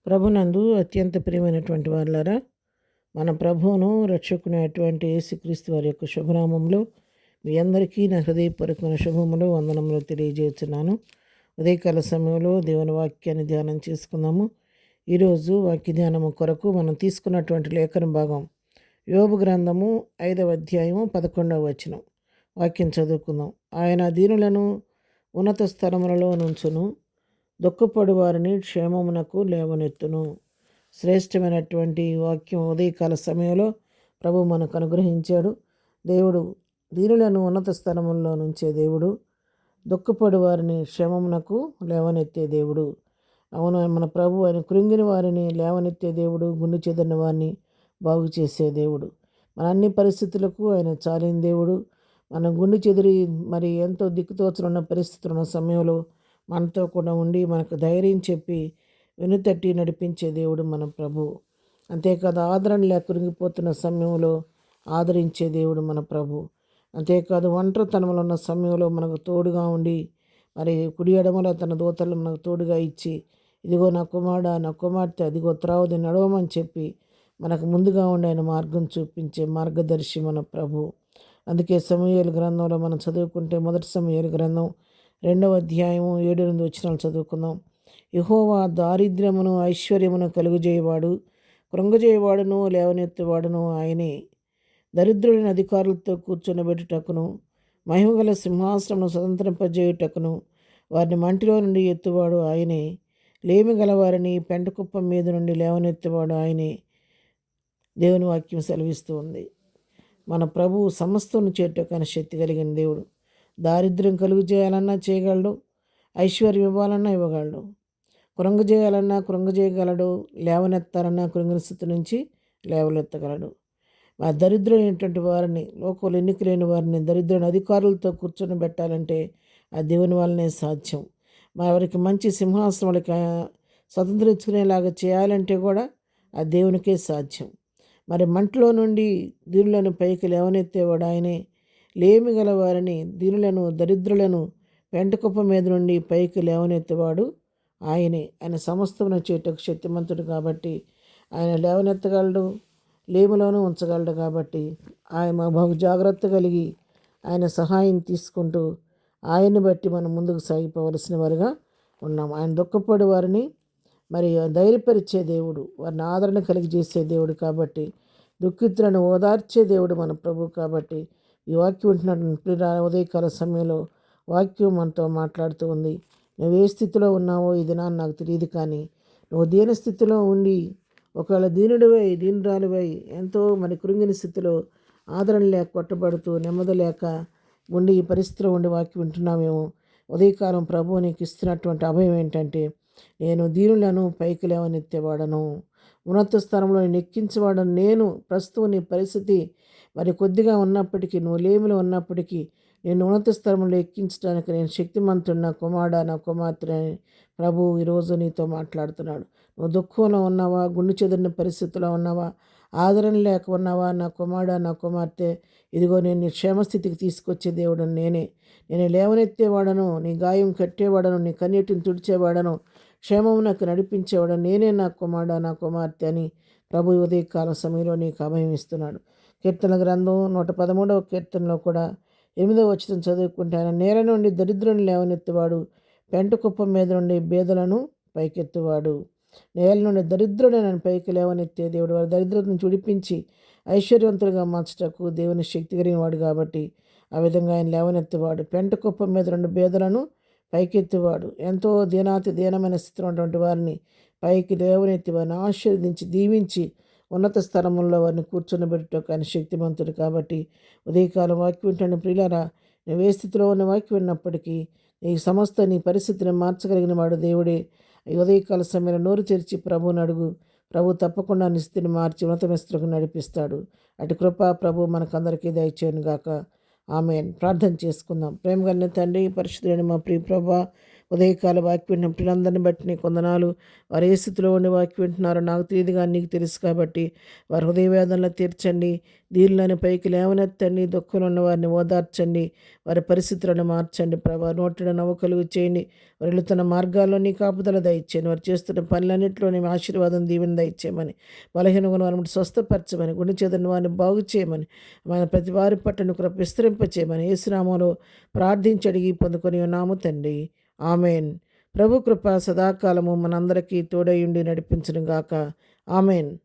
ప్రభునందు అత్యంత ప్రియమైనటువంటి వారులారా, మన ప్రభువును రక్షకునైనటువంటి యేసుక్రీస్తు వారి యొక్క శుభనామంలో మీ అందరికీ నా హృదయపూర్వకమైన శుభములు వందనములు తెలియజేస్తున్నాను. ఉదయకాల సమయంలో దేవుని వాక్యాన్ని ధ్యానం చేసుకుందాము. ఈరోజు వాక్య ధ్యానము కొరకు మనం తీసుకున్నటువంటి లేఖన భాగం యోబు గ్రంథము 5వ అధ్యాయము 11వ వచనం. వాక్యం చదువుకుందాం. ఆయన దీనులను ఉన్నత స్థలములలో నుంచును, దుఃఖపడు వారిని క్షేమమునకు లేవనెత్తును. శ్రేష్టమైనటువంటి వాక్యం ఉదయకాల సమయంలో ప్రభు మనకు అనుగ్రహించాడు. దేవుడు దీనులను ఉన్నత స్థలముల్లో నుంచే దేవుడు, దుఃఖపడు వారిని క్షేమమునకు లేవనెత్తే దేవుడు. అవును, మన ప్రభు ఆయన కృంగిన వారిని లేవనెత్తే దేవుడు, గుండె చెదరిన వారిని బాగు చేసే దేవుడు. మన అన్ని పరిస్థితులకు ఆయన చాలిన దేవుడు. మన గుండె చెదిరి మరి ఎంతో దిక్కుతోచనున్న పరిస్థితులు ఉన్న సమయంలో మనతో కూడా ఉండి మనకు ధైర్యం చెప్పి వెనుతట్టి నడిపించే దేవుడు మన ప్రభు. అంతేకాదు ఆదరణ లేక కృంగిపోతున్న సమయంలో ఆదరించే దేవుడు మన ప్రభు. అంతేకాదు ఒంటరితనంలో ఉన్న సమయంలో మనకు తోడుగా ఉండి మరి కుడి ఎడమల తన దూతలు మనకు తోడుగా ఇచ్చి, ఇదిగో నా కుమారుడా, నా కుమార్తె, అదిగో త్రావుది నడవమని చెప్పి మనకు ముందుగా ఉండి ఆయన మార్గం చూపించే మార్గదర్శి మన ప్రభు. అందుకే సమూయేలు గ్రంథంలో మనం చదువుకుంటే మొదటి సమూయేలు గ్రంథం 2వ అధ్యాయము 7-8 వచనాలు చదువుకుందాం. యెహోవా దారిద్ర్యమును ఐశ్వర్యమును కలుగజేయవాడు, కృంగజేయవాడును లేవనెత్తేవాడును ఆయనే. దరిద్రులైన అధికారులతో కూర్చొనబెట్టుటకును, మహిమగల సింహాసనమును స్వతంత్రింపజేయుటకును వారిని మంటిలో నుండి ఎత్తువాడు ఆయనే. లేమి గలవారిని పెంటకుప్పం మీద నుండి లేవనెత్తేవాడు ఆయనే. దేవుని వాక్యం సెలవిస్తూ ఉంది. మన ప్రభువు సమస్తను చేయుటకు శక్తి కలిగిన దేవుడు. దారిద్ర్యం కలుగు చేయాలన్నా చేయగలడు, ఐశ్వర్యం ఇవ్వాలన్నా ఇవ్వగలడు, కృంగజేయాలన్నా కృంగజేయగలడు, లేవనెత్తాలన్నా కృంగిన స్థితి నుంచి లేవనెత్తగలడు. ఆ దరిద్రులైనటువంటి వారిని, లోకంలో ఎన్నిక లేని వారిని దరిద్రుని అధికారులతో కూర్చొని పెట్టాలంటే ఆ దేవుని వల్లనే సాధ్యం. వారికి మంచి సింహాసనములకి స్వతంత్రించుకునేలాగా చేయాలంటే కూడా ఆ దేవునికే సాధ్యం. మరి మంటలో నుండి దీనులను పైకి లేవనెత్తేవాడు ఆయనే. లేమి గల వారిని, దీనులను, దరిద్రులను పెంటకుప్ప మీద నుండి పైకి లేవనెత్తేవాడు ఆయనే. ఆయన సమస్తమును చేయుటకు శక్తిమంతుడు కాబట్టి ఆయన లేవనెత్తగలడు, లేమిలోనూ ఉంచగలడు. కాబట్టి ఆయన బహు జాగ్రత్త కలిగి ఆయన సహాయం తీసుకుంటూ ఆయన్ని బట్టి మనం ముందుకు సాగిపోవలసిన వారుగా ఉన్నాం. ఆయన దుఃఖపడి వారిని మరి ధైర్యపరిచే దేవుడు, వారిని ఆదరణ కలిగి చేసే దేవుడు. కాబట్టి దుఃఖితులను ఓదార్చే దేవుడు మన ప్రభు. కాబట్టి ఈ వాక్యం వింటున్న ఉదయకాల సమయంలో వాక్యం మనతో మాట్లాడుతూ ఉంది. నువ్వు ఏ స్థితిలో ఉన్నావో ఇది నాకు తెలియదు, కానీ నువ్వు దీన స్థితిలో ఉండి ఒకవేళ దీనుడివై దీనురాలివై ఎంతో మరి కృంగిన స్థితిలో ఆదరణ లేక కొట్టబడుతూ నెమ్మది లేక ఉండి ఈ పరిస్థితిలో ఉండి వాక్యం వింటున్నామేమో. ఉదయకాలం ప్రభువు నీకు ఇస్తున్నటువంటి అభయం ఏంటంటే, నేను దీనులను పైకి లేవనెత్తేవాడను, ఉన్నత స్థానంలో నేను ఎక్కించేవాడను. నేను ప్రస్తుతం నీ పరిస్థితి మరి కొద్దిగా ఉన్నప్పటికీ, నువ్వు లేమిలో ఉన్నప్పటికీ నేను ఉన్నత స్థలంలో ఎక్కించడానికి నేను శక్తిమంతుడు, నా కుమారుడా, నా కుమార్తె ప్రభు ఈరోజు నీతో మాట్లాడుతున్నాడు. నువ్వు దుఃఖంలో ఉన్నావా, గుండె చెదిరిన పరిస్థితిలో ఉన్నావా, ఆదరణ లేక ఉన్నావా, నా కుమారుడా, నా కుమార్తె, ఇదిగో నేను నీ క్షేమస్థితికి తీసుకొచ్చే దేవుడు నేనే. నేను లేవనెత్తేవాడను, నీ గాయం కట్టేవాడను, నీ కన్నీటిని తుడిచేవాడను, క్షేమమునకు నడిపించేవాడను నేనే, నా కుమారుడా, నా కుమార్తె అని ప్రభు ఉదయకాల సమయంలో నీకు అభయం ఇస్తున్నాడు. కీర్తన గ్రంథం 113వ కీర్తనలో కూడా 8వ వచనం చదువుకుంటే, ఆయన నేల నుండి దరిద్రుని లేవనెత్తువాడు, పెంట కుప్పం మీద నుండి బేదలను పైకెత్తువాడు. నేల నుండి దరిద్రుడైన పైకి లేవనెత్తే దేవుడు. వారి దరిద్రతను చుడిపించి ఐశ్వర్యవంతులుగా మార్చటకు దేవుని శక్తి కలిగిన వాడు. కాబట్టి ఆ విధంగా ఆయన లేవనెత్తువాడు. పెంట కుప్పం మీద నుండి బేదలను పైకెత్తువాడు. ఎంతో దీనమైన స్థితిలో ఉన్నటువంటి వారిని పైకి లేవనెత్తి వారిని ఆశీర్వదించి దీవించి ఉన్నత స్థలముల్లో వారిని కూర్చొనిబెట్టుటకు ఆయన శక్తిమంతుడు. కాబట్టి ఉదయకాలం వాక్యం వింటున్న ప్రియులారా, నువ్వు ఏ స్థితిలో ఉన్న వాక్యం విన్నప్పటికీ నీ పరిస్థితిని మార్చగలిగిన వాడు దేవుడే. ఈ ఉదయకాల సమయంలో నోరు తెరిచి ప్రభువుని అడుగు. ప్రభు తప్పకుండా నీ స్థితిని మార్చి ఉన్నతమైన స్థితికి నడిపిస్తాడు. అటు కృప ప్రభు మనకందరికీ దయచేయను గాక. ఆమేన్. ప్రార్థన చేసుకుందాం. ప్రేమగల తండ్రి, పరిశుద్ధుడైన మా ప్రియ ప్రభువా, ఉదయకాల వాక్యం వింటున్న పిల్లలందరిని బట్టి నీ కొందనాలు. వారు ఏ స్థితిలో ఉండి వాక్యం వింటున్నారో నాకు తెలియదు కానీ నీకు తెలుసు కాబట్టి వారి హృదయ వేదనలు తీర్చండి. దీనిలోని పైకి లేవనెత్తండి. దుఃఖంలో ఉన్న వారిని ఓదార్చండి. వారి పరిస్థితులను మార్చండి ప్రభా. నోటిన నవ్వు కలుగు చేయండి. వారు వెళుతున్న మార్గాల్లో నీ కాపుదల దయచేయండి. వారు చేస్తున్న పనులన్నింటిలోని మీ ఆశీర్వాదం దీవెన దయచేయమని, బలహీనమైన వారిని స్వస్థపరచమని, గుండె చెదరిన వారిని బాగు చేయమని, మన ప్రతి వారి పట్టను కృప విస్తరింపచేయమని యేసునామములో ప్రార్థించి అడిగి పొందుకొని ఉన్నాము తండ్రి. ఆమెన్. ప్రభు కృప సదాకాలము మనందరికీ తోడయుండి నడిపించును గాక. ఆమెన్.